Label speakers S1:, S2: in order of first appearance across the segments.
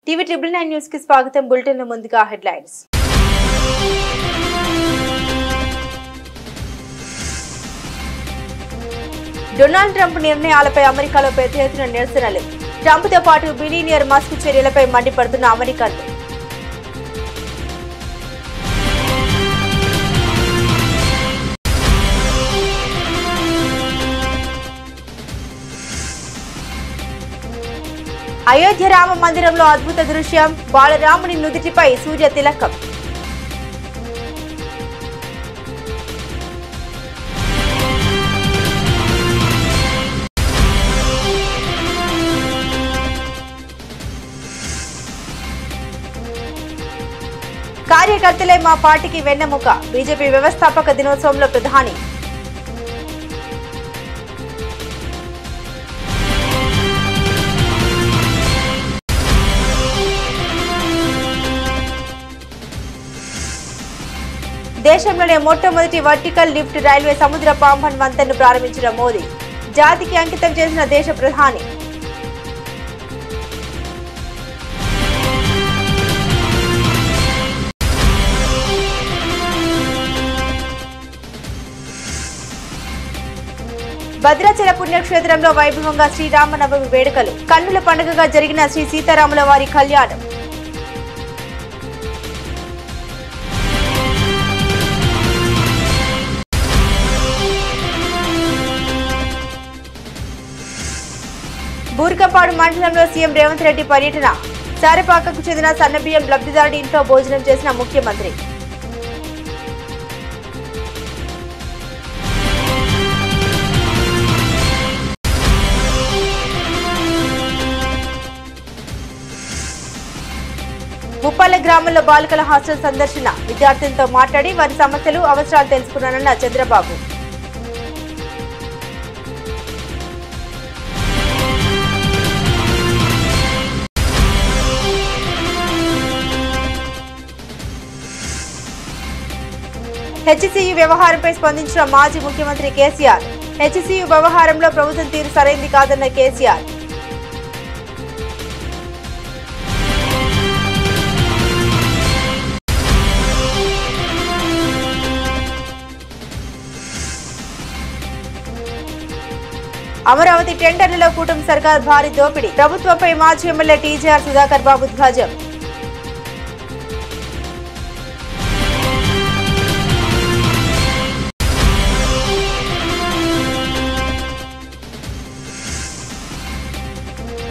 S1: TV 9 news కి స్వాగతం. Bulletin లో ముందుగా హెడ్లైన్స్. డొనాల్డ్ ట్రంప్ నిర్ణయాలపై అమెరికాలో పెద్ద ఎత్తున నిరసనలు. ట్రంప్ తో పాటు బిలియనియర్ మస్క్ చర్యలపై మండిపడుతున్న అమెరికన్లు. అయోధ్య రామ మందిరంలో అద్భుత దృశ్యం. బాలరాముని నుదిటిపై సూర్య తిలకం. కార్యకర్తలే మా పార్టీకి వెన్నెముక. బీజేపీ వ్యవస్థాపక దినోత్సవంలో ప్రధాని. దేశంలోనే మొట్టమొదటి వర్టికల్ లిఫ్ట్ రైల్వే సముద్ర పాంబన్ వంతెనను ప్రారంభించిన మోదీ. జాతికి అంకితం చేసిన దేశ ప్రధాని. భద్రాచల పుణ్యక్షేత్రంలో వైభవంగా శ్రీరామనవమి వేడుకలు. కన్నుల పండుగగా జరిగిన శ్రీ సీతారాముల వారి కళ్యాణం. బూర్గపాడు మండలంలో సీఎం రేవంత్ రెడ్డి పర్యటన. సారపాకకు చెందిన సన్నబియ్యం లబ్ధిదారుడి ఇంట్లో భోజనం చేసిన ముఖ్యమంత్రి. ముప్పాల గ్రామంలో బాలికల హాస్టల్ సందర్శన. విద్యార్థులతో మాట్లాడి వారి సమస్యలు అవసరాలు తెలుసుకున్నానన్న చంద్రబాబు. హెచ్సియు వ్యవహారంపై స్పందించిన మాజీ ముఖ్యమంత్రి కేసీఆర్. హెచ్సియు వ్యవహారంలో ప్రభుత్వం తీరు సరైంది కాదన్న కేసీఆర్. అమరావతి టెండర్లలో కూటమి సర్కార్ భారీ దోపిడీ. ప్రభుత్వంపై మాజీ ఎమ్మెల్యే టీజీఆర్ సుధాకర్ బాబు ధ్వజం.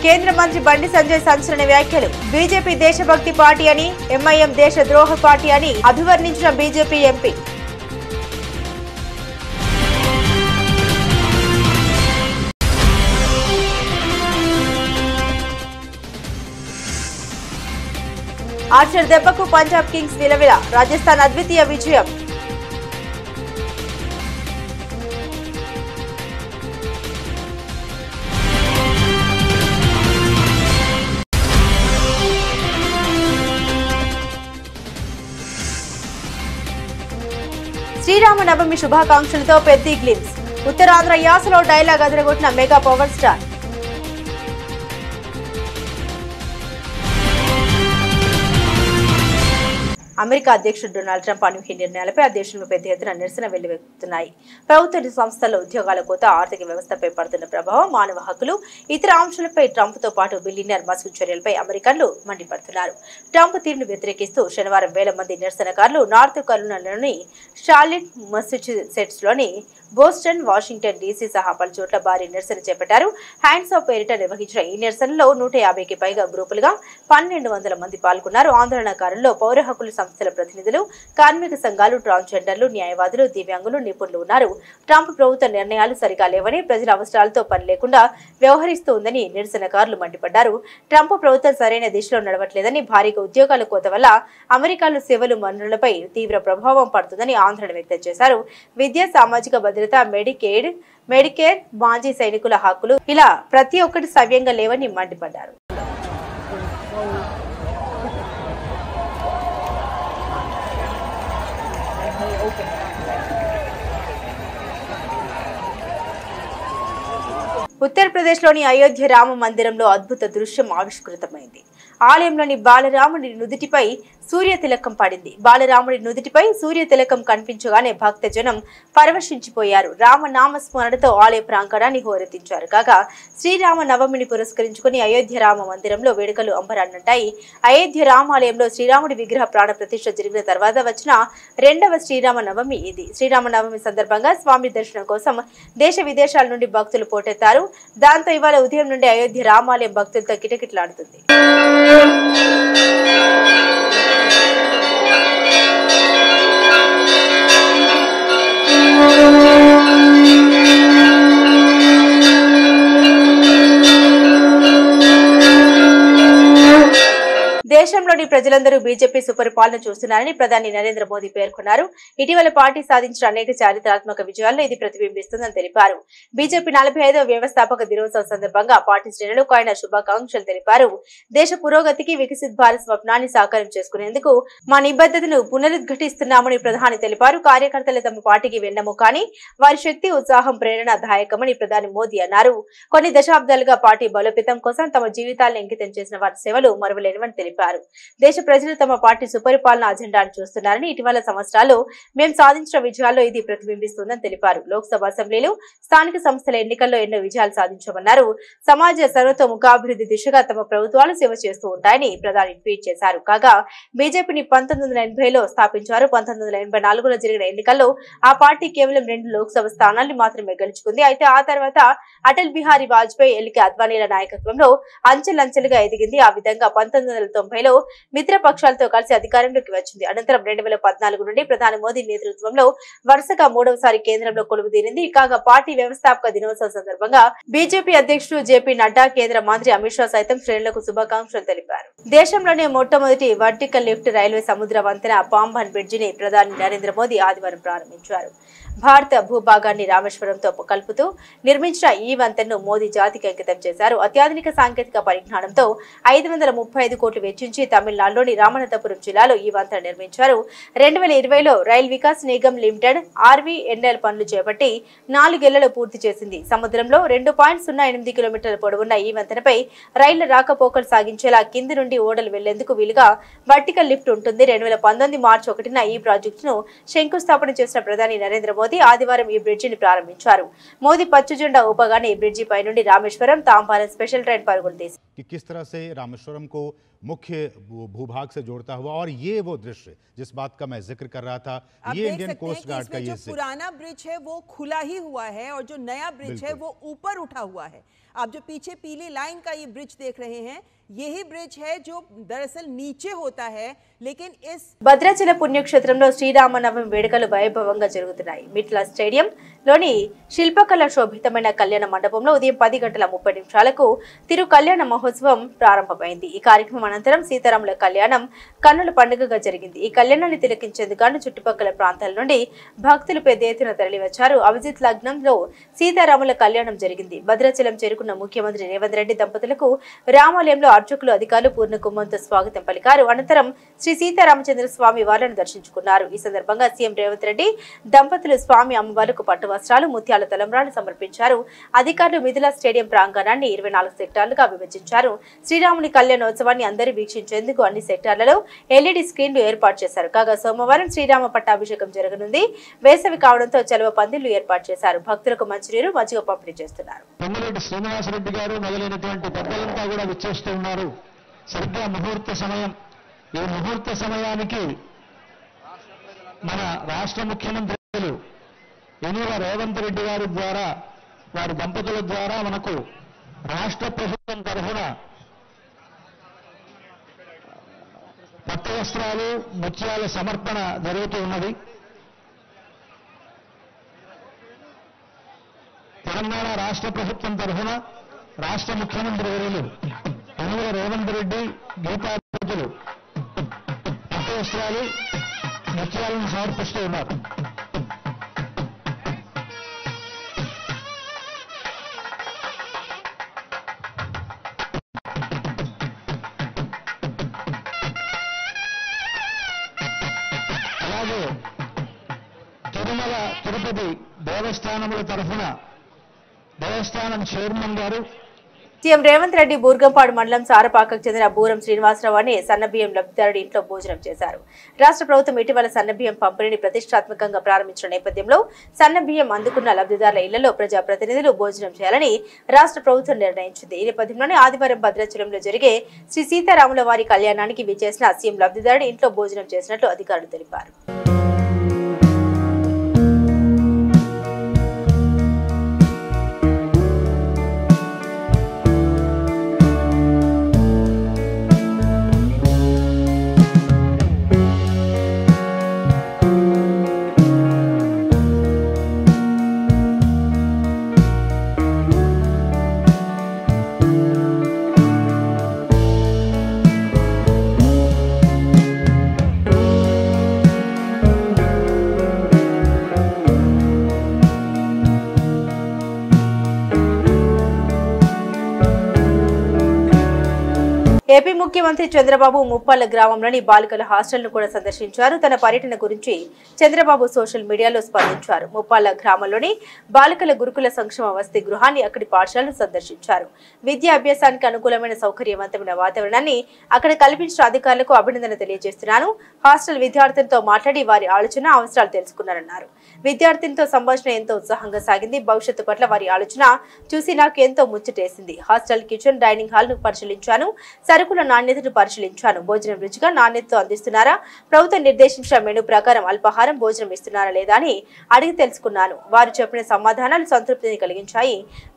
S1: కేంద్ర మంత్రి బండి సంజయ్ సంచలన వ్యాఖ్యలు. బీజేపీ దేశభక్తి పార్టీ అని, ఎంఐఎం దేశ ద్రోహ పార్టీ అని అభివర్ణించిన బీజేపీ ఎంపీ. ఆర్చర్ దెబ్బకు పంజాబ్ కింగ్స్ విలవిల. రాజస్థాన్ అద్వితీయ విజయం. శ్రీరామనవమి శుభాకాంక్షలతో పెద్ద గ్లిమ్స్. ఉత్తరాంధ్ర యాసలో డైలాగ్ అదరగొట్టిన మెగా పవర్ స్టార్. అమెరికా అధ్యక్షుడు డొనాల్డ్ ట్రంప్ అనూహ్య నిర్ణయాలపై ఆ దేశంలో పెద్ద ఎత్తున నిరసన వెల్లువెత్తుతున్నాయి. ప్రభుత్వ సంస్థల్లో ఉద్యోగాల కోత, ఆర్థిక వ్యవస్థపై పడుతున్న ప్రభావం, మానవ హక్కులు, ఇతర అంశాలపై ట్రంప్ తో పాటు బిలియనియర్ మస్క్ చర్యలపై అమెరికన్లు మండిపడుతున్నారు. ట్రంప్ తీరును వ్యతిరేకిస్తూ శనివారం వేల మంది నిరసనకారులు నార్త్ కరోలినాలోని షార్లెట్, మసాచుసెట్స్ లోని బోస్టన్, వాషింగ్టన్ డీసీ సహా పలు చోట్ల భారీ నిరసన చేపట్టారు. హ్యాండ్స్ ఆఫ్ పేరిట నిర్వహించిన ఈ నిరసనలో 150కి పైగా గ్రూపులుగా 1200 మంది పాల్గొన్నారు. ఆందోళనకారుల్లో పౌర హక్కుల సంస్థల ప్రతినిధులు, కార్మిక సంఘాలు, ట్రాన్స్జెండర్లు, న్యాయవాదులు, దివ్యాంగులు, నిపుణులు ఉన్నారు. ట్రంప్ ప్రభుత్వ నిర్ణయాలు సరిగా లేవని, ప్రజల అవసరాలతో పని లేకుండా వ్యవహరిస్తోందని నిరసనకారులు మండిపడ్డారు. ట్రంప్ ప్రభుత్వం సరైన దిశలో నడవట్లేదని, భారీగా ఉద్యోగాల కోత వల్ల అమెరికాలో సేవలు వనరులపై తీవ్ర ప్రభావం పడుతుందని ఆందోళన వ్యక్తం చేశారు. విద్య, సామాజిక భద్రత, మెడికేర్, మాజీ సైనికుల హక్కులు ఇలా ప్రతి ఒక్కటి సవ్యంగా లేవని మండిపడ్డారు. ఉత్తరప్రదేశ్లోని అయోధ్య రామ మందిరంలో అద్భుత దృశ్యం ఆవిష్కృతమైంది. ఆలయంలోని బాలరాముడి నుదుటిపై సూర్య తిలకం పడింది. బాలరాముడి నుదుటిపై సూర్య తిలకం కనిపించగానే భక్తజనం పరవశించిపోయారు. రామనామ స్మరణతో ఆలయ ప్రాంగణాన్ని హోరెత్తించారు. కాగా శ్రీరామ నవమిని పురస్కరించుకుని అయోధ్య రామ మందిరంలో వేడుకలు అంబరాన్నంటాయి. అయోధ్య రామాలయంలో శ్రీరాముడి విగ్రహ ప్రాణ ప్రతిష్ఠ జరిగిన తర్వాత వచ్చిన రెండవ శ్రీరామ నవమి ఇది. శ్రీరామ నవమి సందర్భంగా స్వామి దర్శనం కోసం దేశ విదేశాల నుండి భక్తులు పోటెత్తారు. దాంతో ఇవాళ ఉదయం నుండి అయోధ్య రామాలయం భక్తులతో కిటకిటలాడుతుంది. దేశంలోని ప్రజలందరూ బీజేపీ సుపరిపాలన చూస్తున్నారని ప్రధాని నరేంద్ర మోదీ పేర్కొన్నారు. ఇటీవల పార్టీ సాధించిన అనేక చారిత్రాత్మక విజయాల్లో ఇది ప్రతిబింబిస్తుందని తెలిపారు. బీజేపీ 45వ వ్యవస్థాపక దినోత్సవం సందర్భంగా పార్టీ శ్రేణులకు ఆయన శుభాకాంక్షలు తెలిపారు. దేశ పురోగతికి వికసిత్ భారత్ స్వప్నాన్ని సాకారం చేసుకునేందుకు మా నిబద్ధతను పునరుద్ఘాటిస్తున్నామని ప్రధాని తెలిపారు. కార్యకర్తలు తమ పార్టీకి వెన్నెముకని, వారి శక్తి, ఉత్సాహం, ప్రేరణ దాయకమని ప్రధాని మోదీ అన్నారు. కొన్ని దశాబ్దాలుగా పార్టీ బలోపేతం కోసం తమ జీవితాలను అంకితం చేసిన వారి సేవలు మరువలేనివని తెలిపారు. దేశ ప్రజలు తమ పార్టీ సుపరిపాలన అజెండాను చూస్తున్నారని, ఇటీవల సంవత్సరాల్లో మేము సాధించిన విజయాల్లో ఇది ప్రతిబింబిస్తుందని తెలిపారు. లోక్సభ అసెంబ్లీలు, స్థానిక సంస్థల ఎన్నికల్లో ఎన్నో విజయాలు సాధించామన్నారు. సమాజ సర్వతోముఖాభివృద్ధి దిశగా తమ ప్రభుత్వాలు సేవ చేస్తూ ఉంటాయని ప్రధాని ట్వీట్ చేశారు. కాగా బీజేపీని 1980లో స్థాపించారు. 1984లో జరిగిన ఎన్నికల్లో ఆ పార్టీ కేవలం 2 లోక్సభ స్థానాలను మాత్రమే గెలుచుకుంది. అయితే ఆ తర్వాత అటల్ బిహారీ వాజ్పేయి, ఎల్కే అద్వానీల నాయకత్వంలో అంచెలంచెలుగా ఎదిగింది. ఆ విధంగా 1990లో మిత్రపక్షాలతో కలిసి అధికారంలోకి వచ్చింది. అనంతరం 2014 నుండి ప్రధాని మోదీ నేతృత్వంలో వరుసగా 3వసారి కేంద్రంలో కొలువుదీరింది. కాగా పార్టీ వ్యవస్థాపక దినోత్సవం సందర్భంగా బీజేపీ అధ్యక్షుడు జేపీ నడ్డా, కేంద్ర మంత్రి అమిత్ షా సైతం శ్రేణులకు శుభాకాంక్షలు తెలిపారు. దేశంలోనే మొట్టమొదటి వర్టికల్ లిఫ్ట్ రైల్వే సముద్ర వంతెన పాంబన్ బ్రిడ్జిని ప్రధాని నరేంద్ర మోదీ ఆదివారం ప్రారంభించారు. భారత భూభాగాన్ని రామేశ్వరంతో కలుపుతూ నిర్మించిన ఈ వంతెనను మోదీ జాతికి అంకితం చేశారు. అత్యాధునిక సాంకేతిక పరిజ్ఞానంతో 535 కోట్లు వెచ్చించి తమిళనాడులోని రామనాథపురం జిల్లాలో ఈ వంతెన నిర్మించారు. 2020లో రైల్ వికాస్ నిగమ్ లిమిటెడ్ RVNL పనులు చేపట్టి 4 ఏళ్లలో పూర్తి చేసింది. సముద్రంలో 2.08 కిలోమీటర్ల పొడవున్న ఈ వంతెనపై రైళ్ల రాకపోకలు సాగించేలా కింది నుండి ఓడలు వెళ్లేందుకు వీలుగా వర్టికల్ లిఫ్ట్ ఉంటుంది. 2019 మార్చి 1న ఈ ప్రాజెక్టును శంకుస్థాపన చేసిన ప్రధాని నరేంద్ర మోదీ ఆదివారం ఈ బ్రిడ్జిని ప్రారంభించారు. మోదీ పచ్చ జెండా ఊపగానే ఈ బ్రిడ్జి పై నుండి రామేశ్వరం తాంపారం స్పెషల్ ట్రైన్ పరుగులు తీసింది.
S2: किस तरह से रामेश्वरम को मुख्य भूभाग से जोड़ता हुआ, और ये वो दृश्य जिस बात का मैं जिक्र कर रहा था, ये इंडियन कोस्ट गार्ड का, ये
S3: जो पुराना ब्रिज है वो खुला ही हुआ है और जो नया ब्रिज है वो ऊपर उठा हुआ है। आप जो पीछे पीली लाइन का ये ब्रिज देख रहे हैं, यही ब्रिज है जो दरअसल नीचे होता है. लेकिन इस
S1: భద్రాచల పుణ్యక్షేత్రంలో శ్రీరామనవమి వేడుకలు వైభవంగా జరుగుతున్నాయి. మిట్ల స్టేడియం లోని శిల్పకళ శోభితమైన కళ్యాణ మండపంలో ఉదయం 10:30 తిరు కళ్యాణ మహోత్సవం ప్రారంభమైంది. ఈ కార్యక్రమం అనంతరం సీతారాముల కళ్యాణం కన్నుల పండుగగా జరిగింది. ఈ కళ్యాణాన్ని తిలకించేందుకు చుట్టుపక్కల ప్రాంతాల నుండి భక్తులు పెద్ద ఎత్తున తరలివచ్చారు. అభిజిత్ లగ్నంలో సీతారాముల కళ్యాణం జరిగింది. భద్రాచలం చేరుకున్న ముఖ్యమంత్రి రేవంత్ రెడ్డి దంపతులకు రామాలయంలో అర్చకులు, అధికారులు పూర్ణ కుంభంతో స్వాగతం పలికారు. అనంతరం శ్రీ సీతారామచంద్ర స్వామి వారిని దర్శించుకున్నారు. ఈ సందర్భంగా సీఎం రేవంత్ రెడ్డి దంపతులు స్వామి అమ్మవారికి పట్టు వస్త్రాలు, ముత్యాల తలంబ్రాలు సమర్పించారు. అధికారులు మిథిలా స్టేడియం ప్రాంగణాన్ని 24 సెక్టార్లుగా విభజించారు. శ్రీరాముని కళ్యాణోత్సవాన్ని అందరూ వీక్షించేందుకు అన్ని సెక్టార్లలో LED స్క్రీన్లు ఏర్పాటు చేశారు. కాగా సోమవారం శ్రీరామ పట్టాభిషేకం జరగనుంది. వేసవి కావడంతో చలువ పందిళ్లు ఏర్పాటు చేశారు. భక్తులకు మంచినీరు, మజ్జిగ పంపిణీ చేస్తున్నారు.
S4: శ్రీనివాసరెడ్డి గారు మొదలైనటువంటి పెద్దలంతా కూడా విచ్చేస్తూ ఉన్నారు. సరిగ్గా ముహూర్త సమయం. ఈ ముహూర్త సమయానికి మన రాష్ట్ర ముఖ్యమంత్రులు యనమల రేవంత్ రెడ్డి గారి ద్వారా, వారి దంపతుల ద్వారా మనకు రాష్ట్ర ప్రభుత్వం తరఫున పట్టు వస్త్రాలు, ముత్యాల సమర్పణ జరుగుతూ ఉన్నది. తెలంగాణ రాష్ట్ర ప్రభుత్వం తరఫున రాష్ట్ర ముఖ్యమంత్రి వర్యులు యనమల రేవంత్ రెడ్డి, గీతా దంపతులు పట్టు వస్త్రాలు, ముత్యాలను సమర్పిస్తూ ఉన్నారు. అలాగే తిరుమల తిరుపతి దేవస్థానముల తరఫున దేవస్థానం చైర్మన్ గారు
S1: సీఎం రేవంత్ రెడ్డి బూర్గంపాడు మండలం సారపాకకు చెందిన బూరం శ్రీనివాసరావు అనే సన్నబియ్యం లబ్ధిదారుడి ఇంట్లో భోజనం చేశారు. రాష్ట్ర ప్రభుత్వం ఇటీవల సన్నబియ్యం పంపిణీని ప్రతిష్టాత్మకంగా ప్రారంభించిన నేపథ్యంలో సన్నబియ్యం అందుకున్న లబ్ధిదారుల ఇళ్లలో ప్రజాప్రతినిధులు భోజనం చేయాలని రాష్ట్ర ప్రభుత్వం నిర్ణయించింది. ఈ నేపథ్యంలోనే ఆదివారం భద్రాచలంలో జరిగే శ్రీ సీతారాముల వారి కళ్యాణానికి విచ్చేసిన సీఎం లబ్ధిదారుడి ఇంట్లో భోజనం చేసినట్లు అధికారులు తెలిపారు. ఏపీ ముఖ్యమంత్రి చంద్రబాబు ముప్పాళ్ల గ్రామంలోని బాలికల హాస్టల్ను కూడా సందర్శించారు. తన పర్యటన గురించి చంద్రబాబు సోషల్ మీడియాలో స్పందించారు. ముప్పాళ్ల గ్రామంలోని బాలికల గురుకుల సంక్షేమ వసతి గృహాన్ని, అక్కడి పాఠశాలను సందర్శించారు. విద్యా అభ్యాసానికి అనుకూలమైన సౌకర్యవంతమైన వాతావరణాన్ని అక్కడ కల్పించిన అధికారులకు అభినందన తెలియజేస్తున్నాను. హాస్టల్ విద్యార్థులతో మాట్లాడి వారి ఆలోచన, అవసరాలు తెలుసుకున్నారన్నారు. విద్యార్థినితో సంభాషణ ఎంతో ఉత్సాహంగా సాగింది. భవిష్యత్తు పట్ల వారి ఆలోచన చూసి నాకు ఎంతో ముచ్చటేసింది. హాస్టల్ కిచెన్, డైనింగ్ హాల్ ను పరిశీలించాను. సరుకుల నాణ్యతను పరిశీలించాను. భోజనం రుచిగా నాణ్యతతో అందిస్తున్నారా, ప్రభుత్వం నిర్దేశించిన మెనూ ప్రకారం అల్పాహారం భోజనం ఇస్తున్నారా లేదా అని అడిగి తెలుసుకున్నాను. వారు చెప్పిన సమాధానాలు సంతృప్తిని కలిగించాయి.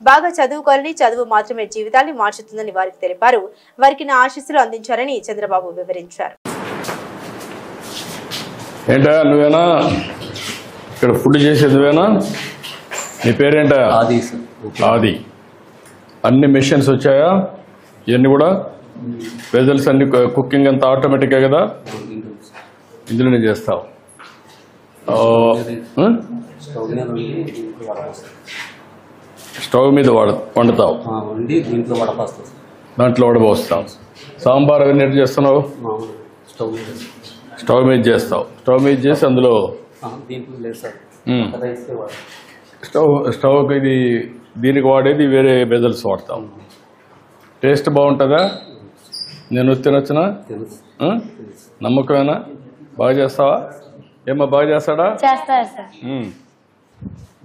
S1: బాగా చదువుకోవాలని, చదువు మాత్రమే జీవితాన్ని మార్చుతుందని వారికి తెలిపారు. వారికి నా ఆశీస్సులు అందించారని చంద్రబాబు వివరించారు.
S5: ఏంటా నువ్వేనా ఇక్కడ ఫుడ్ చేసేదివేనా? నీ పేరేంటా? ఆది. అన్ని మెషిన్స్ వచ్చాయా? ఇవన్నీ కూడా వెజల్స్ అన్ని, కుకింగ్ అంతా ఆటోమేటిక్గా కదా? ఇందులోనే చేస్తావు. స్టవ్ మీద వండుతావు, దాంట్లో వడపోస్తావు. సాంబార్ అవన్నీ ఎట్లా చేస్తున్నావు? స్టవ్ మీద చేస్తావు. స్టవ్ మీద చేసి అందులో స్టవ్కి ఇది దీనికి వాడేది వేరే వెజల్స్ వాడతాం. టేస్ట్ బాగుంటుందా? నేను తినొచ్చునా? నమ్మకమేనా? బాగా చేస్తావా? ఏమో బాగా చేస్తాడా?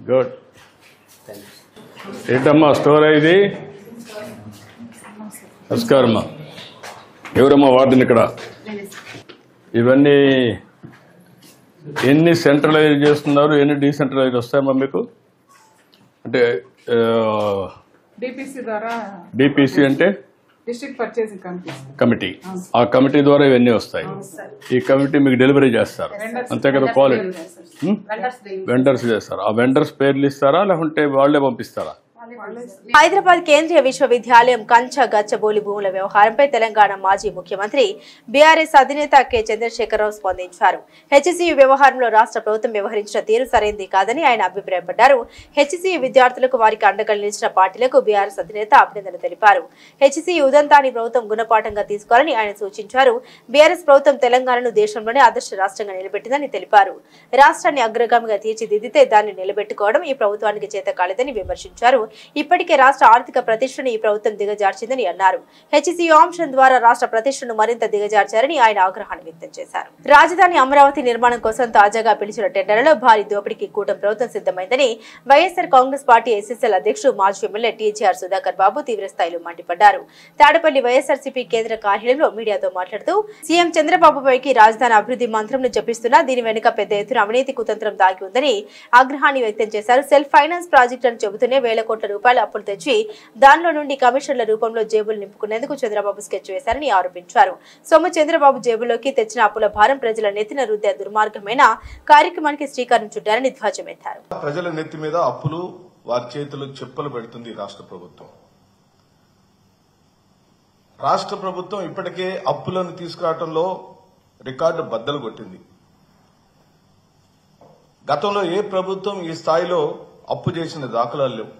S5: గుడ్. ఏంటమ్మా స్టోర్ ఇది? నమస్కారమ్మా. ఎవరమ్మా వార్డెన్ ఇక్కడ? ఇవన్నీ ఎన్ని సెంట్రలైజ్ చేస్తున్నారు, ఎన్ని డీసెంట్రలైజ్ వస్తాయమ్మా మీకు? అంటే డిపిసి అంటే
S6: డిస్ట్రిక్ట్ పర్చేసింగ్
S5: కమిటీ. ఆ కమిటీ ద్వారా ఇవన్నీ వస్తాయి. ఈ కమిటీ మీకు డెలివరీ చేస్తారు అంతే కదా? క్వాలిటీ వెండర్స్ చేస్తారు. ఆ వెండర్స్ పేర్లు ఇస్తారా లేకుంటే వాళ్లే పంపిస్తారా?
S1: హైదరాబాద్ కేంద్రీయ విశ్వవిద్యాలయం కంచ గచ్చబోలి భూముల వ్యవహారంపై తెలంగాణ మాజీ ముఖ్యమంత్రి బీఆర్ఎస్ అధినేత కె చంద్రశేఖరరావు స్పందించారు. హెచ్సియు వ్యవహారంలో రాష్ట్ర ప్రభుత్వం వ్యవహరించిన తీరు సరైంది కాదని ఆయన అభిప్రాయపడ్డారు. హెచ్సియు విద్యార్థులకు వారికి అండగా నిలిచిన పార్టీలకు బీఆర్ఎస్ అధినేత అభినందన తెలిపారు. హెచ్సియు ఉదంతాన్ని ప్రభుత్వం గుణపాఠంగా తీసుకోవాలని ఆయన సూచించారు. బీఆర్ఎస్ ప్రభుత్వం తెలంగాణను దేశంలోనే ఆదర్శ రాష్ట్రంగా నిలబెట్టిందని తెలిపారు. రాష్ట్రాన్ని అగ్రగామిగా తీర్చిదిద్దితే దాన్ని నిలబెట్టుకోవడం ఈ ప్రభుత్వానికి చేత కాలేదని విమర్శించారు. ఇప్పటికే రాష్ట్ర ఆర్థిక ప్రతిష్టను ఈ ప్రభుత్వం దిగజార్చిందని అన్నారు. హెచ్సియు అంశం ద్వారా రాష్ట్ర ప్రతిష్టను మరింత దిగజార్చారని ఆయన ఆగ్రహాన్ని వ్యక్తం చేశారు. రాజధాని అమరావతి నిర్మాణం కోసం తాజాగా పిలిచిన టెండర్లలో భారీ దోపిడీకి కూటమి ప్రభుత్వం సిద్ధమైందని వైఎస్ఆర్ కాంగ్రెస్ పార్టీ ఎస్ఎస్ఎల్ అధ్యక్షుడు మాజీ ఎమ్మెల్యే టీజీఆర్ సుధాకర్ బాబు తీవ్రస్థాయిలో మండిపడ్డారు. తాడపల్లి వైఎస్ఆర్సీపీ కేంద్ర కార్యాలయంలో మీడియాతో మాట్లాడుతూ సీఎం చంద్రబాబుపైకి రాజధాని అభివృద్ధి మంత్రంను జపిస్తున్నా దీని వెనుక పెద్ద ఎత్తున అవినీతి కుతంత్రం దాగి ఉందని ఆగ్రహాన్ని వ్యక్తం చేశారు. సెల్ఫ్ ఫైనాన్స్ ప్రాజెక్టు అని చెబుతూనే వేల కోట్ల రూపాయల అప్పులు తెచ్చి దానిలో నుండి కమిషన్ల రూపంలో జేబులు నింపుకునేందుకు చంద్రబాబు స్కెచ్ వేశారని ఆరోపించారు. సొమ్ము చంద్రబాబు జేబులోకి తెచ్చిన అప్పుల భారం ప్రజల నెత్తిన రుద్దే దుర్మార్గమైన కార్యక్రమానికి శ్రీకారం చుట్టారని ధ్వజమెత్తారు.
S7: ప్రజల నెత్తి మీద అప్పులు వారి చేతులు చెప్పులు పెడుతుంది రాష్ట్ర ప్రభుత్వం. రాష్ట్ర ప్రభుత్వం ఇప్పటికే అప్పులను తీసుకురావడంలో రికార్డు బద్దలు కొట్టింది. గతంలో ఏ ప్రభుత్వం ఈ స్థాయిలో అప్పు చేసిన దాఖలాలు లేవు.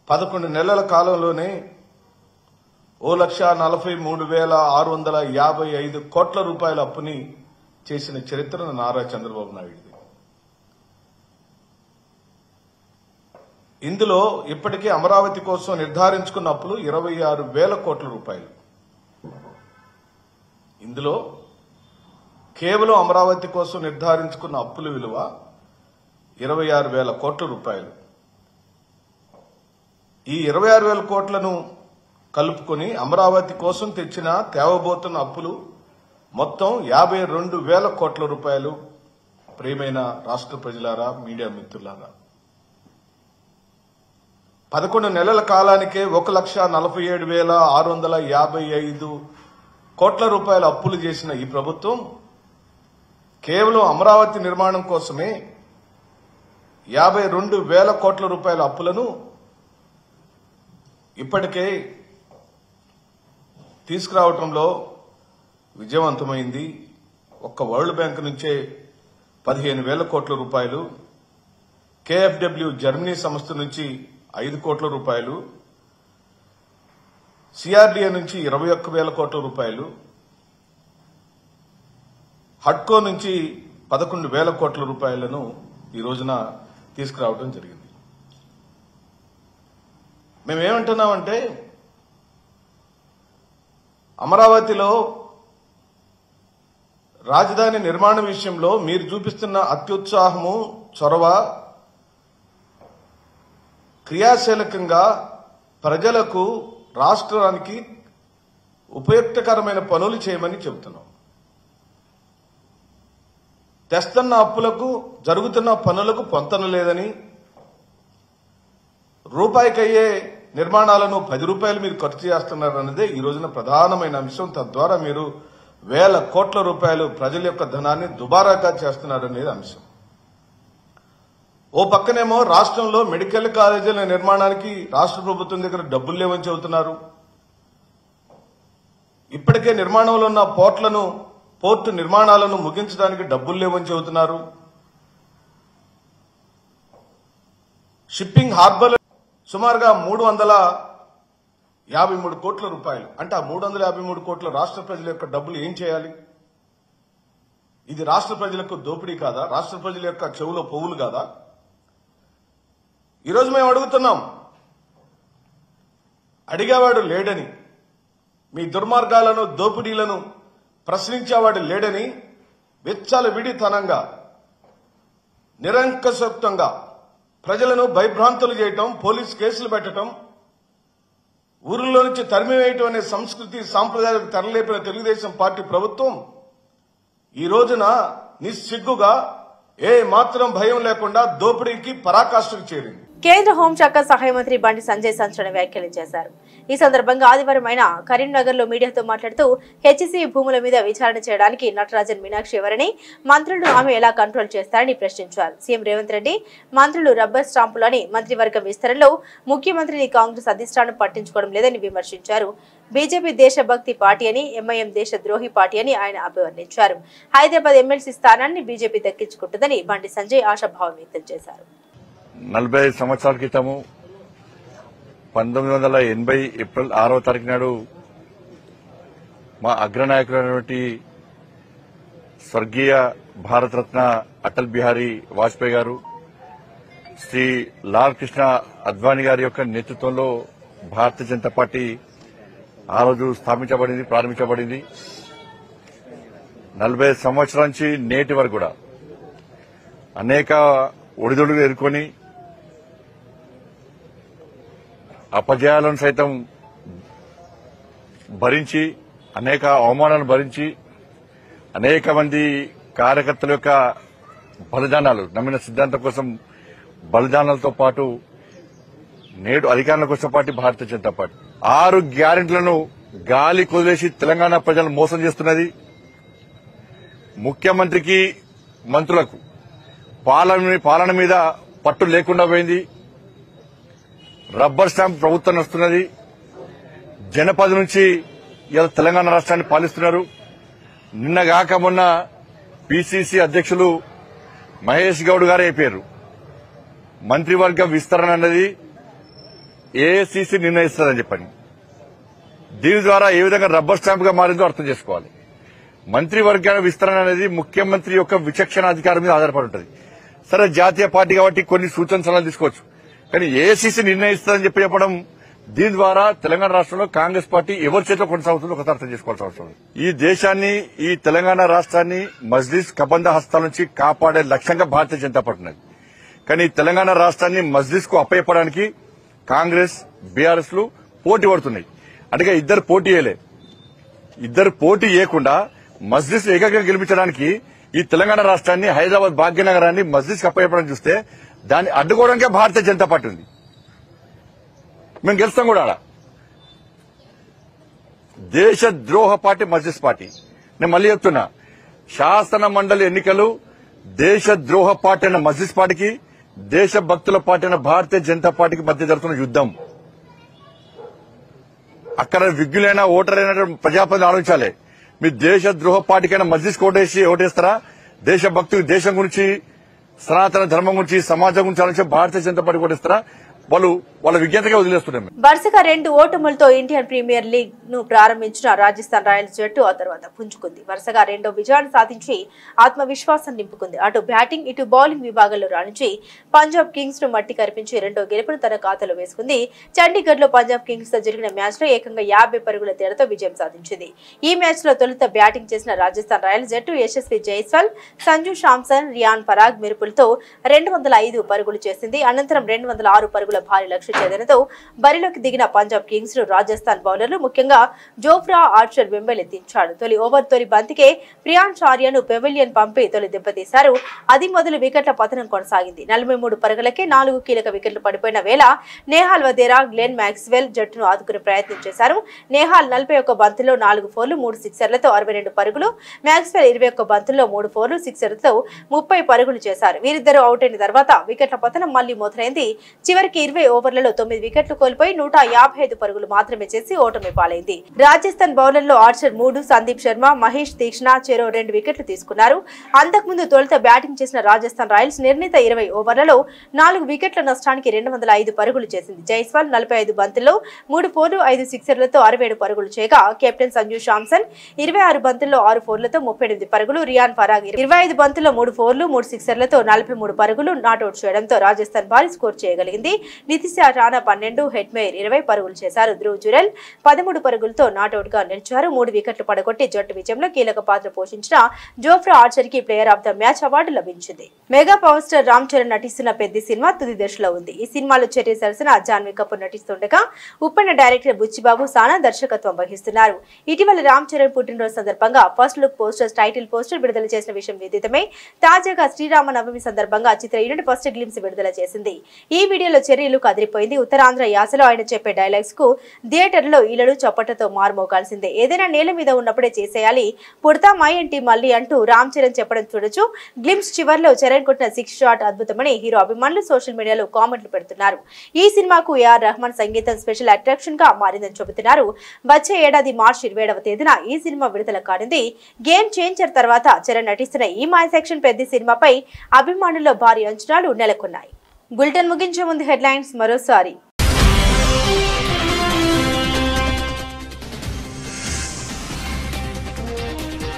S7: 11 నెలల కాలంలోనే 1,43,655 కోట్ల రూపాయల అప్పుని చేసిన చరిత్ర నారా చంద్రబాబు నాయుడుది. ఇందులో ఇప్పటికే అమరావతి కోసం నిర్ధారించుకున్న అప్పులు 26,000 కోట్ల రూపాయలు. ఇందులో కేవలం అమరావతి కోసం నిర్ధారించుకున్న అప్పుల విలువ 26,000 కోట్ల రూపాయలు. ఈ 26,000 కోట్లను కలుపుకొని అమరావతి కోసం తెచ్చిన తేవబోతున్న అప్పులు మొత్తం 52,000 కోట్ల రూపాయలు. ప్రియమైన రాష్ట్ర ప్రజలారా, మీడియా మిత్రులారా, 11 నెలల కాలానికే 1,47,655 కోట్ల రూపాయల అప్పులు చేసిన ఈ ప్రభుత్వం కేవలం అమరావతి నిర్మాణం కోసమే 52,000 కోట్ల రూపాయల అప్పులను ఇప్పటికే తీసుకురావడంలో విజయవంతమైంది. ఒక్క వరల్డ్ బ్యాంక్ నుంచే 15,000 కోట్ల రూపాయలు, కేఎఫ్డబ్ల్యూ జర్మనీ సంస్థ నుంచి 5 కోట్ల రూపాయలు, సిఆర్డీఏ నుంచి 21,000 కోట్ల రూపాయలు, హడ్కో నుంచి 11,000 కోట్ల రూపాయలను ఈ రోజున తీసుకురావడం జరిగింది. మేమేమంటున్నామంటే, అమరావతిలో రాజధాని నిర్మాణ విషయంలో మీరు చూపిస్తున్న అత్యుత్సాహము, చొరవ క్రియాశీలకంగా ప్రజలకు, రాష్ట్రానికి ఉపయుక్తకరమైన పనులు చేయమని చెబుతున్నాం. తెస్తున్న అప్పులకు, జరుగుతున్న పనులకు పొంతన లేదని, రూపాయికయ్యే నిర్మాణాలను 10 రూపాయలు మీరు ఖర్చు చేస్తున్నారన్నదే ఈ రోజున ప్రధానమైన అంశం. తద్వారా మీరు 1,000 కోట్ల రూపాయలు ప్రజల యొక్క ధనాన్ని దుబారాగా చేస్తున్నారనేది అంశం. ఓ పక్కనేమో రాష్ట్రంలో మెడికల్ కాలేజీల నిర్మాణానికి రాష్ట్ర ప్రభుత్వం దగ్గర డబ్బులు లేవని చెబుతున్నారు. ఇప్పటికే నిర్మాణంలో ఉన్న పోర్టు నిర్మాణాలను ముగించడానికి డబ్బులు లేవని చెబుతున్నారు. షిప్పింగ్ హార్బర్ సుమారుగా 353 కోట్ల రూపాయలు. అంటే ఆ 353 కోట్ల రాష్ట్ర ప్రజల యొక్క డబ్బులు ఏం చేయాలి? ఇది రాష్ట్ర ప్రజలకు దోపిడీ కాదా? రాష్ట్ర ప్రజల యొక్క చెవులో పువ్వులు కాదా? ఈరోజు మేము అడుగుతున్నాం, అడిగేవాడు లేడని, మీ దుర్మార్గాలను, దోపిడీలను ప్రశ్నించేవాడు లేడని విచ్చలవిడితనంగా, నిరంకుశత్వంగా ప్రజలను భయభ్రాంతులు చేయటం, పోలీసు కేసులు పెట్టడం, ఊరిలో నుంచి తరిమివేయటం అనే సంస్కృతి, సాంప్రదాయాలకు తెరలేపిన తెలుగుదేశం పార్టీ ప్రభుత్వం ఈ రోజున నిస్సిగ్గుగా, ఏ మాత్రం భయం లేకుండా దోపిడీకి పరాకాష్ఠకు చేరింది.
S1: కేంద్ర హోంశాఖ సహాయ మంత్రి బండి సంజయ్ సంచలన వ్యాఖ్యలు చేశారు. ఈ సందర్భంగా ఆదివారం ఆయన కరీంనగర్ లో మీడియాతో మాట్లాడుతూ హెచ్సీ భూముల మీద విచారణ చేయడానికి నటరాజన్ మీనాక్షి ఎవరని, మంత్రులను ఆమె ఎలా కంట్రోల్ చేస్తారని ప్రశ్నించారు. సీఎం రేవంత్ రెడ్డి మంత్రులు రబ్బర్ స్టాంపులని మంత్రివర్గ విస్తరణలో ముఖ్యమంత్రిని కాంగ్రెస్ అధిష్టానం పట్టించుకోవడం లేదని విమర్శించారు. బీజేపీ దేశభక్తి పార్టీ అని, ఎంఐఎం దేశద్రోహి పార్టీ అని ఆయన అభివర్ణించారు. హైదరాబాద్ ఎమ్మెల్సీ స్థానాన్ని బీజేపీ దక్కించుకుంటుందని బండి సంజయ్ ఆశాభావం వ్యక్తం చేశారు.
S6: 45 సంవత్సరాల క్రితము 1980 ఏప్రిల్ 6వ తారీఖు నాడు మా అగ్రనాయకులైనటువంటి స్వర్గీయ భారతరత్న అటల్ బిహారీ వాజ్పేయి గారు, శ్రీ లాల్ కృష్ణ అద్వానీ గారి యొక్క నేతృత్వంలో భారతీయ జనతా పార్టీ ఆ రోజు ప్రారంభించబడింది. 40 సంవత్సరాల నుంచి నేటి వరకు కూడా అనేక ఒడిదుడులు ఎదుర్కొని అపజయాలను సైతం భరించి, అనేక అవమానాలను భరించి, అనేక మంది కార్యకర్తల యొక్క బలిదానాలు, నమ్మిన సిద్ధాంతం కోసం బలిదానాలతో పాటు నేడు అధికారంలో వచ్చిన పార్టీ భారతీయ జనతా పార్టీ 6 గ్యారెంటీలను గాలి కొదిలేసి తెలంగాణ ప్రజలను మోసం చేస్తున్నది. ముఖ్యమంత్రికి, మంత్రులకు పాలన మీద పట్టు లేకుండా పోయింది. రబ్బర్ స్టాంప్ ప్రభుత్వం వస్తున్నది. జనపద నుంచి ఇలా తెలంగాణ రాష్ట్రాన్ని పాలిస్తున్నారు. నిన్నగాక మొన్న పీసీసీ అధ్యక్షులు మహేష్ గౌడ్ గారు అయిపోయారు. మంత్రివర్గ విస్తరణ అన్నది ఏఐసీసీ నిర్ణయిస్తుందని చెప్పని, దీని ద్వారా ఏ విధంగా రబ్బర్ స్టాంప్ గా మారిందో అర్థం చేసుకోవాలి. మంత్రివర్గ విస్తరణ అనేది ముఖ్యమంత్రి యొక్క విచక్షణ అధికారం మీద ఆధారపడి ఉంటుంది. సరే, జాతీయ పార్టీ కాబట్టి కొన్ని సూచన సలహాలు తీసుకోవచ్చు, కానీ ఏఐసీసీ నిర్ణయిస్తుందని చెప్పడం దీని ద్వారా తెలంగాణ రాష్ట్రంలో కాంగ్రెస్ పార్టీ ఎవరి చేతిలో కొనసాగుతుందో ఒకసారి అర్థం చేసుకోవాల్సిన అవసరం ఉంది. ఈ దేశాన్ని, ఈ తెలంగాణ రాష్ట్రాన్ని మజ్లిస్ కబంధ హస్తాల నుంచి కాపాడే లక్ష్యంగా భారతీయ జనతా పార్టీ ఉన్నది. కానీ తెలంగాణ రాష్ట్రాన్ని మజ్లిస్ కు అప్పయ్యపడానికి కాంగ్రెస్, బీఆర్ఎస్ లు పోటీ పడుతున్నాయి. అంటే ఇద్దరు పోటీ చేయకుండా మజ్లిస్ ఏకంగా గెలిపించడానికి ఈ తెలంగాణ రాష్ట్రాన్ని, హైదరాబాద్ భాగ్యనగరాన్ని మజ్లిస్ కు అప్పయ్యపడం చూస్తే దాన్ని అడ్డుకోవడానికే భారతీయ జనతా పార్టీ ఉంది. మేము గెలుస్తాం కూడా. దేశ ద్రోహ పార్టీ మజ్లిస్ పార్టీ. నేను మళ్ళీ చెప్తున్నా, శాసన మండలి ఎన్నికలు దేశ ద్రోహ పార్టీ అయిన మజ్లిస్ పార్టీకి, దేశ భక్తుల పార్టీ అయిన భారతీయ జనతా పార్టీకి మధ్య జరుగుతున్న యుద్దం. అక్కడ విజ్ఞులైన ఓటరైన ప్రజాప్రతినిధులు ఆలోచించాలి. మీ దేశ ద్రోహ పార్టీకైనా మజ్లిస్ ఓటేస్తారా? దేశ భక్తులు, దేశం గురించి, సనాతన ధర్మం గురించి, సమాజం గురించి ఆలోచించి భారతీయ జనతా పార్టీ ఓటేస్తారా? వాళ్ళ విజ్ఞతగా వదిలేస్తున్నాం.
S1: వరుసగా 2 ఓటములతో ఇండియన్ ప్రీమియర్ లీగ్ ను ప్రారంభించిన రాజస్థాన్ రాయల్స్ జట్టు ఆ తర్వాత పుంజుకుంది. వరుసగా 2వ విజయాన్ని సాధించి ఆత్మవిశ్వాసం నింపుకుంది. అటు బ్యాటింగ్, ఇటు బౌలింగ్ విభాగంలో రాణించి పంజాబ్ కింగ్స్ ను మట్టి కరిపించి 2వ గెలుపును తన ఖాతాలో వేసుకుంది. చండీగఢ్ లో పంజాబ్ కింగ్స్ తో జరిగిన మ్యాచ్ లో ఏకంగా 50 పరుగుల తేడాతో విజయం సాధించింది. ఈ మ్యాచ్ లో తొలుత బ్యాటింగ్ చేసిన రాజస్థాన్ రాయల్స్ జట్టు యశస్వి జైస్వాల్, సంజు శాంసన్, రియాన్ పరాగ్ మెరుపులతో 205 పరుగులు చేసింది. అనంతరం 206 పరుగుల భారీ లక్ష్య ఛేదనతో బరిలోకి దిగిన పంజాబ్ కింగ్స్ ను రాజస్థాన్ బౌలర్లు, ముఖ్యంగా జోఫ్రా ఆర్చర్ వెంబెలెత్తించాడు. తొలి బంతికే ప్రియాన్ చార్యను పెవిలియన్ పంపి తొలి దెబ్బతీశారు. అది మొదలు వికెట్ల పతనం కొనసాగింది. 43 పరుగులకే 4 కీలక వికెట్లు పడిపోయిన వేళ నేహాల్ వదేరా, గ్లెన్ మ్యాక్స్వెల్ జట్టును ఆదుకునే ప్రయత్నం చేశారు. నేహాల్ 41 బంతుల్లో 4 ఫోర్లు, 3 సిక్సర్లతో 62 పరుగులు, మ్యాక్స్వెల్ 21 బంతుల్లో 3 ఫోర్లు, సిక్సర్లతో 30 పరుగులు చేశారు. వీరిద్దరూ అవుట్ అయిన తర్వాత వికెట్ల పతనం మళ్లీ మొదలైంది. చివరికి 20 ఓవర్లలో 9 వికెట్లు కోల్పోయి 155 పరుగులు మాత్రమే చేసి ఓటమి పాలైంది. రాజస్థాన్ బౌలర్లో ఆర్చర్ 3, సందీప్ శర్మ, మహేష్ తీక్షణ చెరో 2 వికెట్లు తీసుకున్నారు. అంతకుముందు తొలుత బ్యాటింగ్ చేసిన రాజస్థాన్ రాయల్స్ నిర్ణీత 20 ఓవర్లలో 4 వికెట్ల నష్టానికి 205 పరుగులు చేసింది. జైస్వాల్ 45 బంతుల్లో 3 ఫోర్లు, 5 సిక్సర్లతో 67 పరుగులు చేయగా, కెప్టెన్ సంజు శాంసన్ 26 బంతుల్లో 6 ఫోర్లతో 38 పరుగులు, రియాన్ పరాగ్ 25 బంతుల్లో 3 ఫోర్లు, 3 సిక్సర్లతో 43 పరుగులు నాట్అవుట్ చేయడంతో రాజస్థాన్ భారీ స్కోర్ చేయగలిగింది. నితిశా రాణా 12, హెట్మేయర్ 20 పరుగులు చేశారు. ధ్రువ్ జురెల్ 13 పరుగులతో నాట్అవుట్ గా నిలిచారు. 3 వికెట్లు పడగొట్టి జట్టు విజయంలో కీలక పాత్ర పోషించిన జోఫ్రా ఆర్చర్ కి player of the match award లభించింది. Mega power star Ram Charan నటిస్తున్న పెద్ద సినిమా తుది దశలో ఉంది. ఈ సినిమాలో చెర్రీ సరసన జాన్వీ కపూర్ నటిస్తుండగా ఉప్పెన డైరెక్టర్ బుచ్చిబాబు సానా దర్శకత్వం వహిస్తున్నారు. ఇటీవల రామ్ చరణ్ పుట్టినరోజు సందర్భంగా first look poster, title poster విడుదల చేసిన విషయం విదితమే. తాజాగా శ్రీరామ నవమి సందర్భంగా చిత్ర యూనిట్ ఫస్ట్ గ్లింప్స్ విడుదల చేసింది. ఈ వీడియోలో చెర్రీ లుక్ అదిరిపోయింది. ఉత్తరాంధ్ర యాసలో ఆయన చెప్పే డైలాగ్స్ కు థియేటర్లో ఈలడు చప్పట్లతో మారుమోగాల్సిందే. ఏదైనా నేల మీద ఉన్నప్పుడే చేసేయాలి, పుడతామా ఏంటి మళ్ళీ అంటూ రామ్ చరణ్ చెప్పడం చూడొచ్చు. గ్లింప్స్ చివర్లో చరణ్ కొట్టిన 6 షాట్ అద్భుతమని హీరో అభిమానులు సోషల్ మీడియాలో కామెంట్లు పెడుతున్నారు. ఈ సినిమాకు ఏఆర్ రెహమాన్ సంగీతం స్పెషల్ అట్రాక్షన్ గా మారిందని చెబుతున్నారు. వచ్చే ఏడాది మార్చి 27వ తేదీన ఈ సినిమా విడుదల కానుంది. గేమ్ చేంజర్ తర్వాత చరణ్ నటిస్తున్న ఈ మాస్ యాక్షన్ పెద్ద సినిమాపై అభిమానుల్లో భారీ అంచనాలు నెలకొన్నాయి. బులెటిన్ ముగించే ముందు హెడ్లైన్స్ మరోసారి.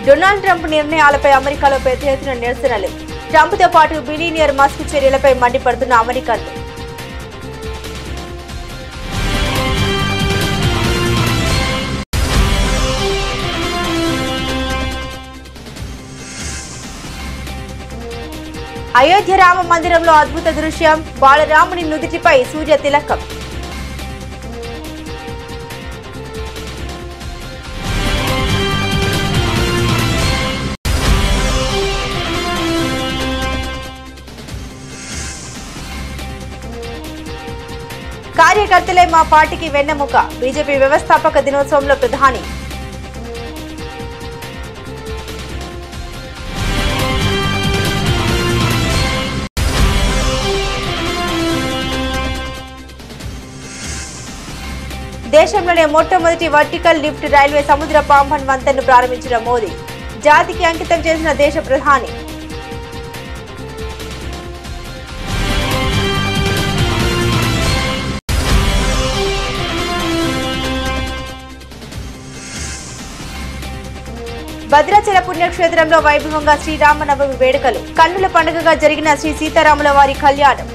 S1: డొనాల్డ్ ట్రంప్ నిర్ణయాలపై అమెరికాలో పెద్ద ఎత్తున నిరసనలు. ట్రంప్ తో పాటు బిలియనియర్ మస్క్ చర్యలపై మండిపడుతున్న అమెరికన్లు. అయోధ్య రామ మందిరంలో అద్భుత దృశ్యం. బాలరాముని నుదిటిపై సూర్య తిలకం. కార్యకర్తలే మా పార్టీకి వెన్నెముక. బీజేపీ వ్యవస్థాపక దినోత్సవంలో ప్రధాని. దేశంలోనే మొట్టమొదటి వర్టికల్ లిఫ్ట్ రైల్వే సముద్ర పాంబన్ వంతెనను ప్రారంభించిన మోదీ. జాతికి అంకితం చేసిన దేశ ప్రధాని. భద్రాచల పుణ్యక్షేత్రంలో వైభవంగా శ్రీరామనవమి వేడుకలు. కన్నుల పండుగగా జరిగిన శ్రీ సీతారాముల వారి కళ్యాణం.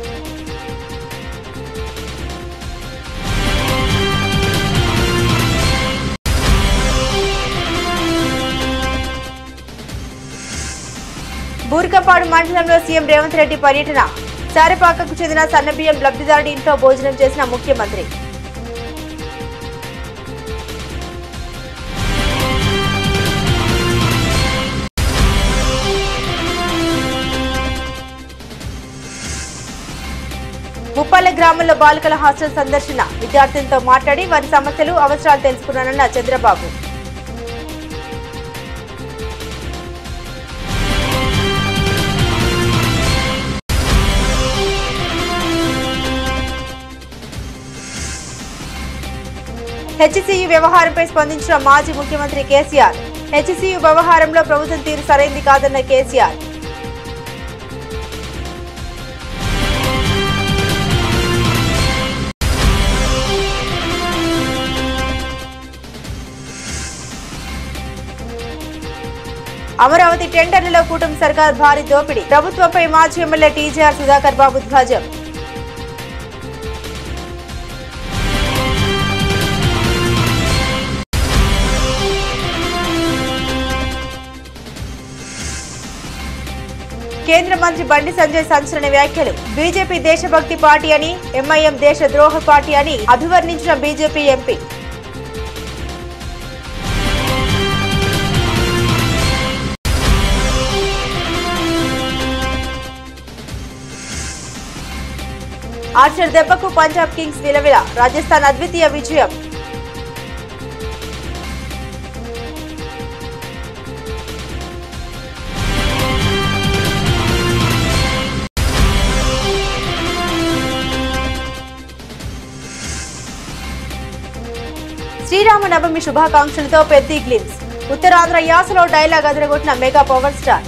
S1: బూర్కపాడు మండలంలో సీఎం రేవంత్ రెడ్డి పర్యటన. సారపాకకు చెందిన సన్నబియ్యం లబ్ధిదారుడి ఇంట్లో భోజనం చేసిన ముఖ్యమంత్రి. ముప్పాల గ్రామంలో బాలికల హాస్టల్ సందర్శన. విద్యార్థులతో మాట్లాడి వారి సమస్యలు అవసరాలు తెలుసుకున్నానన్న చంద్రబాబు. హెచ్సియు వ్యవహారంపై స్పందించిన మాజీ ముఖ్యమంత్రి కేసీఆర్. హెచ్సియు వ్యవహారంలో ప్రభుత్వం తీరు సరైంది కాదన్న కేసీఆర్. అమరావతి టెండర్లలో కూటమి సర్కార్ భారీ దోపిడీ. ప్రభుత్వంపై మాజీ ఎమ్మెల్యే టీజీఆర్ సుధాకర్ బాబు ధ్వజం. కేంద్ర మంత్రి బండి సంజయ్ సంచలన వ్యాఖ్యలు. బీజేపీ దేశభక్తి పార్టీ అని, ఎంఐఎం దేశ ద్రోహ పార్టీ అని అభివర్ణించిన బీజేపీ ఎంపీ. ఆర్చర్ దెబ్బకు పంజాబ్ కింగ్స్ విలవిల. రాజస్థాన్ అద్వితీయ విజయం. శ్రీరామనవమి శుభాకాంక్షలతో పెద్ద గ్లిమ్స్. ఉత్తరాంధ్ర యాసలో డైలాగ్ అదరగొట్టిన మెగా పవర్ స్టార్.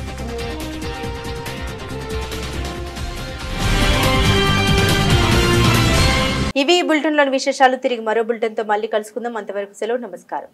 S1: ఇవి బులెటిన్లోని విశేషాలు. తిరిగి మరో బులెటిన్తో మళ్ళీ కలుసుకుందాం. అంతవరకు సెలవు. నమస్కారం.